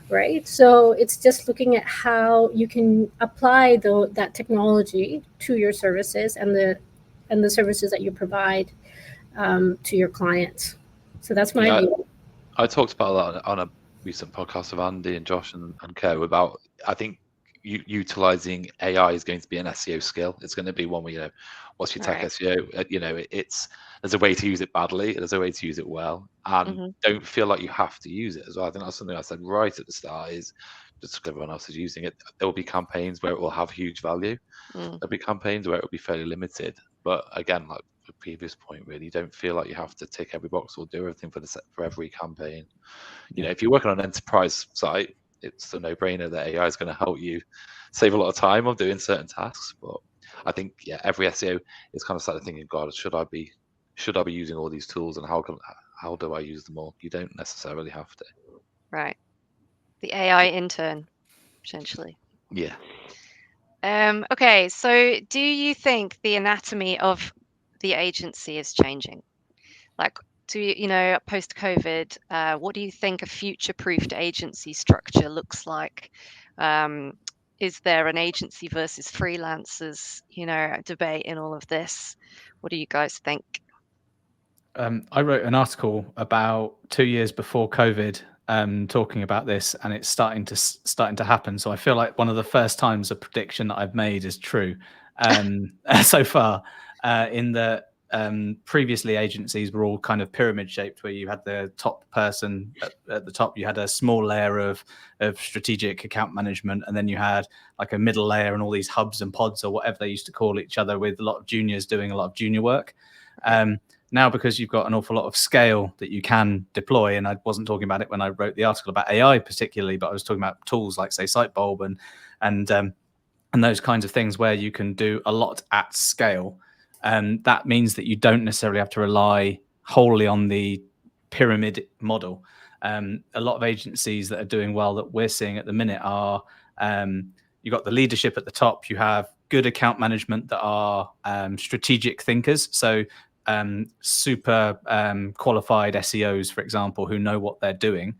Right. So it's just looking at how you can apply that technology to your services and the services that you provide to your clients. So that's my Yeah, view. I talked about that on a recent podcast of Andy and Josh and Co about, I think utilizing AI is going to be an SEO skill. It's going to be one where, what's your tech Right. SEO? It's there's a way to use it badly, there's a way to use it well, and don't feel like you have to use it as well. I think that's something I said right at the start, is just because everyone else is using it. There will be campaigns where it will have huge value. There'll be campaigns where it will be fairly limited. But again, like the previous point, really, don't feel like you have to tick every box or do everything for every campaign. If you're working on an enterprise site, it's a no-brainer that AI is going to help you save a lot of time of doing certain tasks. But I think every SEO is kind of started thinking, God, should I be using all these tools, and how do I use them all? You don't necessarily have to. Right. The AI intern, essentially. Yeah. Okay, so do you think the anatomy of the agency is changing? Like, post-COVID, what do you think a future-proofed agency structure looks like? Is there an agency versus freelancers, debate in all of this? What do you guys think? I wrote an article about 2 years before COVID, talking about this, and it's starting to happen. So I feel like one of the first times a prediction that I've made is true so far. In the previously, agencies were all kind of pyramid shaped, where you had the top person at the top, you had a small layer of strategic account management, and then you had like a middle layer and all these hubs and pods, or whatever they used to call each other, with a lot of juniors doing a lot of junior work. Now, because you've got an awful lot of scale that you can deploy, and I wasn't talking about it when I wrote the article about AI particularly, but I was talking about tools like, say, Sitebulb and those kinds of things where you can do a lot at scale. That means that you don't necessarily have to rely wholly on the pyramid model. A lot of agencies that are doing well that we're seeing at the minute are, you've got the leadership at the top, you have good account management that are strategic thinkers. So super qualified SEOs, for example, who know what they're doing.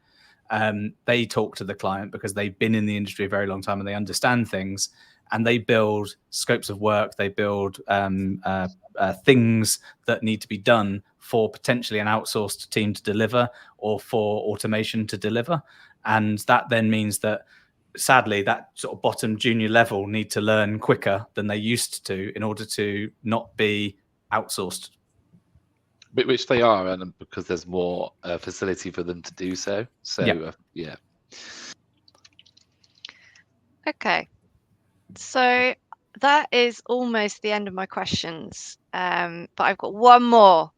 They talk to the client because they've been in the industry a very long time and they understand things, and they build scopes of work. They build things that need to be done for potentially an outsourced team to deliver, or for automation to deliver. And that then means that, sadly, that sort of bottom junior level need to learn quicker than they used to in order to not be outsourced. Which they are, and because there's more facility for them to do so. So yeah. Okay, so that is almost the end of my questions, but I've got one more,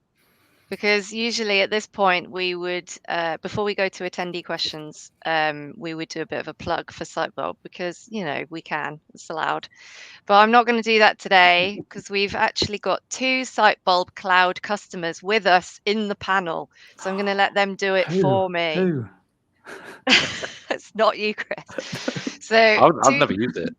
because usually at this point we would, before we go to attendee questions, we would do a bit of a plug for Sitebulb, because we can, it's allowed. But I'm not going to do that today, because we've actually got 2 Sitebulb Cloud customers with us in the panel. So I'm going to let them do it for me. Who? It's not you, Chris. So I've never used it.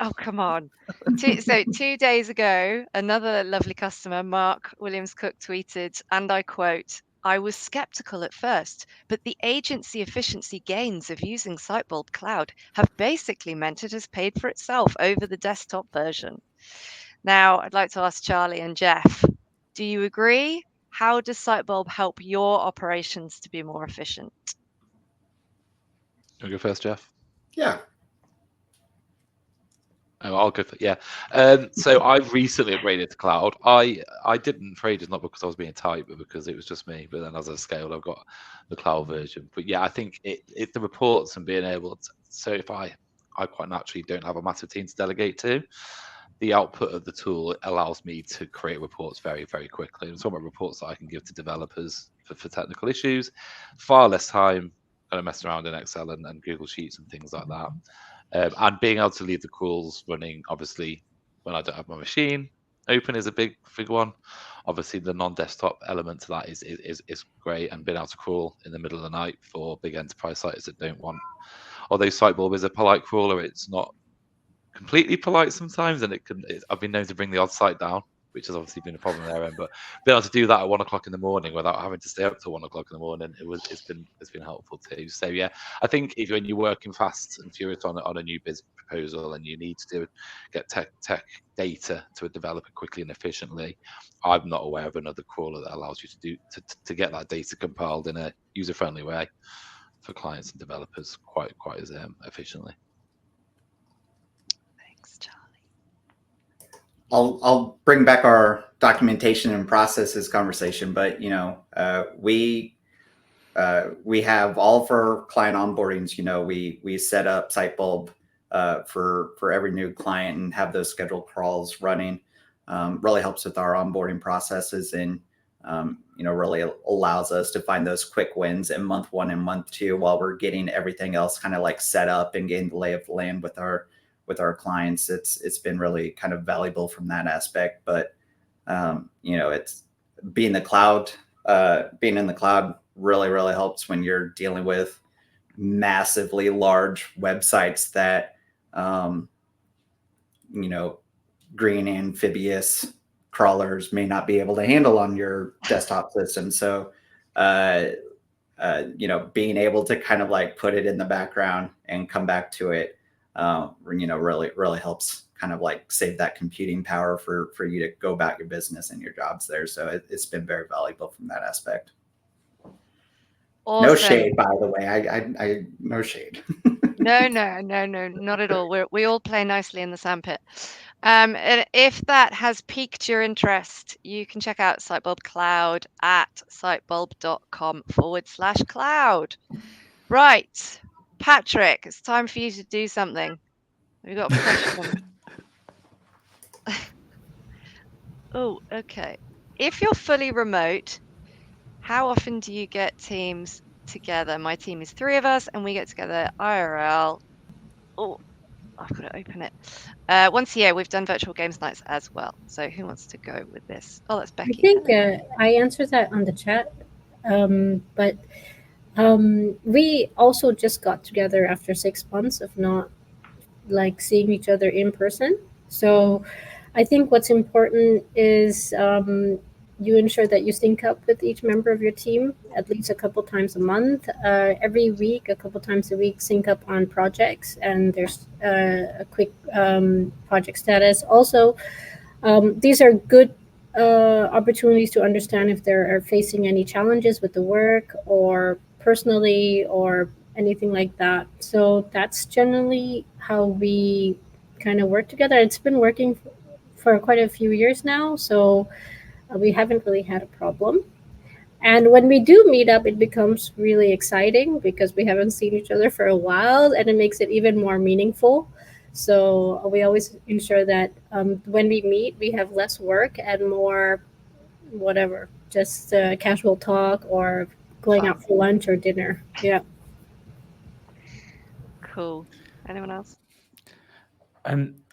Oh, come on. 2 days ago, another lovely customer, Mark Williams-Cook, tweeted, and I quote, "I was skeptical at first, but the agency efficiency gains of using Sitebulb Cloud have basically meant it has paid for itself over the desktop version." Now, I'd like to ask Charlie and Jeff, do you agree? How does Sitebulb help your operations to be more efficient? You want to go first, Jeff? Yeah. Oh, I'll go for so I've recently upgraded to cloud. I didn't for ages, not because I was being tight, but because it was just me. But then as I scaled, I've got the cloud version. But yeah, I think it the reports and being able to. So if I quite naturally don't have a massive team to delegate to, the output of the tool allows me to create reports very, very quickly. And some of reports that I can give to developers for technical issues, far less time kind of messing around in Excel and Google Sheets and things like that. And being able to leave the calls running, obviously, when I don't have my machine, open is a big one. Obviously, the non-desktop element to that is great, and being able to crawl in the middle of the night for big enterprise sites that don't want. Although Sitebulb is a polite crawler, it's not completely polite sometimes, and I've been known to bring the odd site down, which has obviously been a problem there. But being able to do that at 1 o'clock in the morning without having to stay up till 1 o'clock in the morning, it's been helpful too. So yeah, I think when you're working fast and furious on a new business proposal and you need to get tech data to a developer quickly and efficiently, I'm not aware of another crawler that allows you to get that data compiled in a user-friendly way for clients and developers quite as efficiently. I'll bring back our documentation and processes conversation, but we have all of our client onboardings. We set up Sitebulb for every new client and have those scheduled crawls running. Really helps with our onboarding processes, and really allows us to find those quick wins in month 1 and month 2 while we're getting everything else kind of like set up and getting the lay of the land with our clients. It's been really kind of valuable from that aspect. But it's being in the cloud really helps when you're dealing with massively large websites that green amphibious crawlers may not be able to handle on your desktop system. So being able to kind of like put it in the background and come back to it really helps kind of like save that computing power for you to go about your business and your jobs there. So it's been very valuable from that aspect. Awesome. No shade, by the way. I no shade. No, not at all. We all play nicely in the sandpit. And if that has piqued your interest, you can check out Sitebulb Cloud at sitebulb.com/cloud. Right, Patrick, it's time for you to do something. We've got a question. Oh, okay. If you're fully remote, how often do you get teams together? My team is 3 of us, and we get together IRL. Oh, I've got to open it. Once a year. We've done virtual games nights as well. So who wants to go with this? Oh, that's Becky. I think I answered that on the chat. But we also just got together after 6 months of not like seeing each other in person. So I think what's important is you ensure that you sync up with each member of your team at least a couple times a month. Every week, a couple times a week, sync up on projects, and there's a quick project status. Also, these are good opportunities to understand if they are facing any challenges with the work or personally or anything like that. So that's generally how we kind of work together. It's been working for quite a few years now, so we haven't really had a problem. And when we do meet up, it becomes really exciting because we haven't seen each other for a while, and it makes it even more meaningful. So we always ensure that when we meet, we have less work and more whatever, just casual talk or going out for lunch or dinner. Yeah. Cool. Anyone else?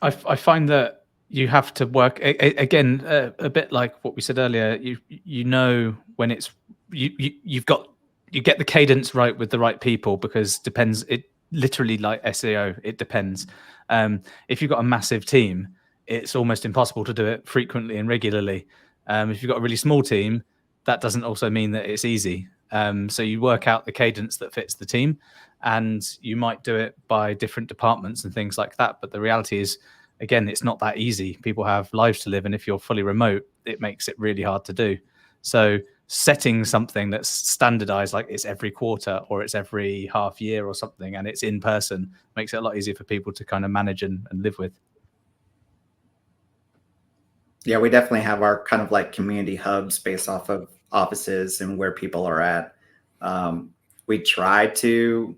I find that you have to work again a bit like what we said earlier. You know when it's you get the cadence right with the right people, because it literally like SEO, it depends. If you've got a massive team, it's almost impossible to do it frequently and regularly. If you've got a really small team, that doesn't also mean that it's easy. So you work out the cadence that fits the team, and you might do it by different departments and things like that. But the reality is, again, it's not that easy. People have lives to live, and if you're fully remote, it makes it really hard to do. So setting something that's standardized, like it's every quarter or it's every half year or something, and it's in person, makes it a lot easier for people to kind of manage and live with. Yeah, we definitely have our kind of like community hubs based off of offices and where people are at. We try to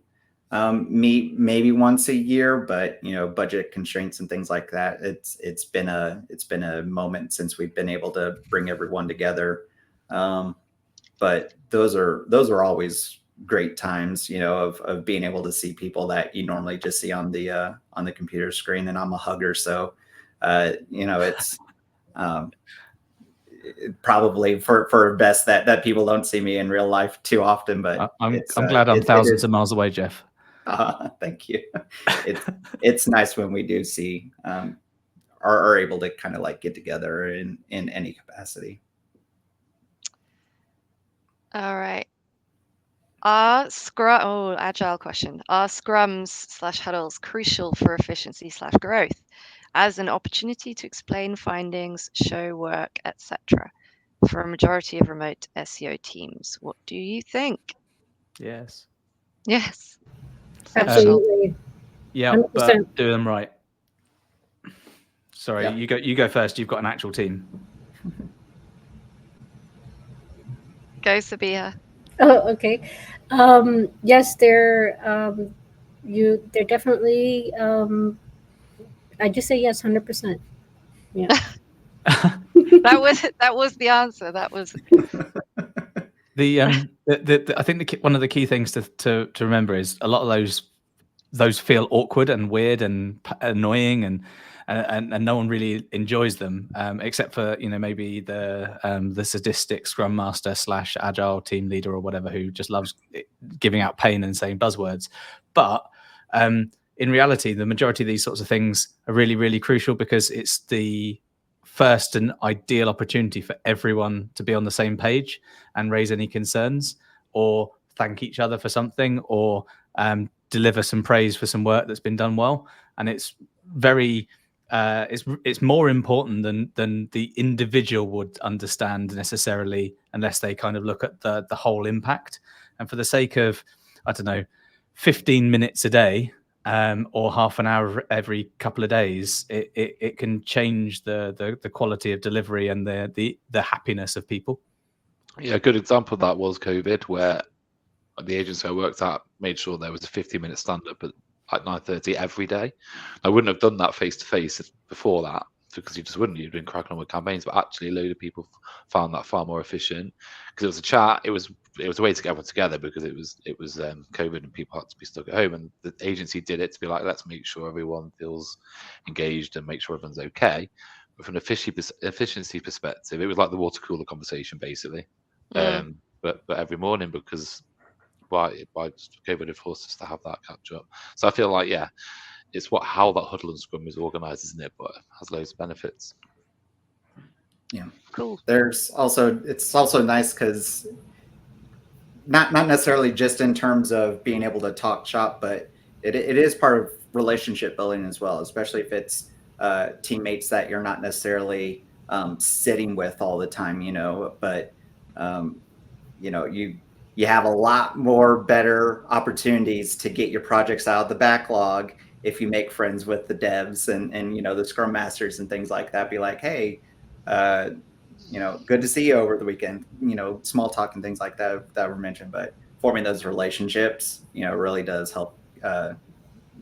meet maybe once a year, but budget constraints and things like that. It's been a moment since we've been able to bring everyone together. But those are always great times, of being able to see people that you normally just see on the computer screen. And I'm a hugger, so it's Probably for best that people don't see me in real life too often, but I'm glad I'm thousands of miles away, Jeff. Thank you. It's nice when we do see are able to kind of like get together in any capacity. All right. Agile question. Are scrums/huddles crucial for efficiency/growth as an opportunity to explain findings, show work, etc. for a majority of remote SEO teams? What do you think? Yes. Yes. Absolutely. Yeah, 100%. but do them right. Sorry, Yeah. you go first. You've got an actual team. Go, Sabiha. Oh, okay. Yes, they're definitely. I just say yes, 100%. Yeah. That was the answer. That was I think one of the key things to remember is a lot of those feel awkward and weird and annoying and no one really enjoys them, except for maybe the sadistic scrum master / agile team leader or whatever who just loves giving out pain and saying buzzwords. But in reality, the majority of these sorts of things are really, really crucial because it's the first and ideal opportunity for everyone to be on the same page and raise any concerns or thank each other for something or deliver some praise for some work that's been done well. And it's very it's more important than the individual would understand necessarily, unless they kind of look at the whole impact. And for the sake of, I don't know, 15 minutes a day or half an hour every couple of days, it can change the quality of delivery and the happiness of people. Yeah, a good example of that was COVID, where the agency I worked at made sure there was a 15-minute stand-up at 9:30 every day. I wouldn't have done that face-to-face before that, because you just wouldn't. You'd been cracking on with campaigns, but actually a load of people found that far more efficient because it was a chat. It was a way to get everyone together because it was COVID and people had to be stuck at home, and the agency did it to be like, let's make sure everyone feels engaged and make sure everyone's okay. But from an efficiency perspective, it was like the water cooler conversation basically. But every morning, because by COVID had forced us to have that catch up. So I feel like, yeah, it's how that huddle and scrum is organized, isn't it? But it has loads of benefits. Yeah, cool. It's also nice because not necessarily just in terms of being able to talk shop, but it is part of relationship building as well, especially if it's teammates that you're not necessarily sitting with all the time, but you have a lot more better opportunities to get your projects out of the backlog if you make friends with the devs and the scrum masters and things like that. Be like, hey, good to see you over the weekend. Small talk and things like that were mentioned, but forming those relationships, really does help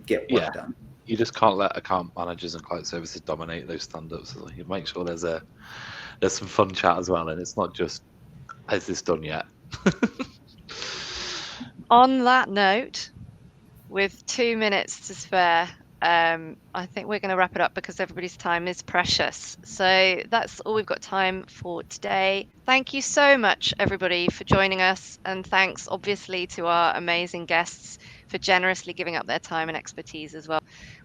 get work done. You just can't let account managers and client services dominate those stand-ups. You make sure there's some fun chat as well, and it's not just, has this done yet? On that note, with 2 minutes to spare, I think we're going to wrap it up because everybody's time is precious. So that's all we've got time for today. Thank you so much, everybody, for joining us. And thanks, obviously, to our amazing guests for generously giving up their time and expertise as well.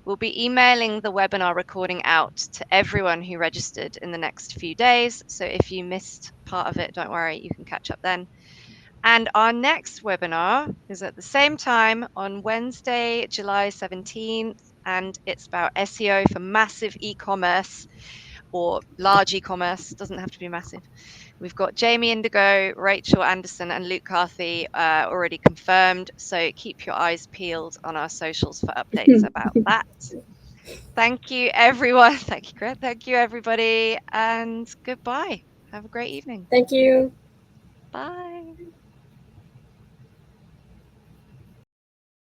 We'll be emailing the webinar recording out to everyone who registered in the next few days. So if you missed part of it, don't worry, you can catch up then. And our next webinar is at the same time on Wednesday, July 17th, and it's about SEO for massive e-commerce or large e-commerce. Doesn't have to be massive. We've got Jamie Indigo, Rachel Anderson, and Luke Carthy already confirmed. So keep your eyes peeled on our socials for updates about that. Thank you, everyone. Thank you, Greg. Thank you, everybody. And goodbye. Have a great evening. Thank you. Bye.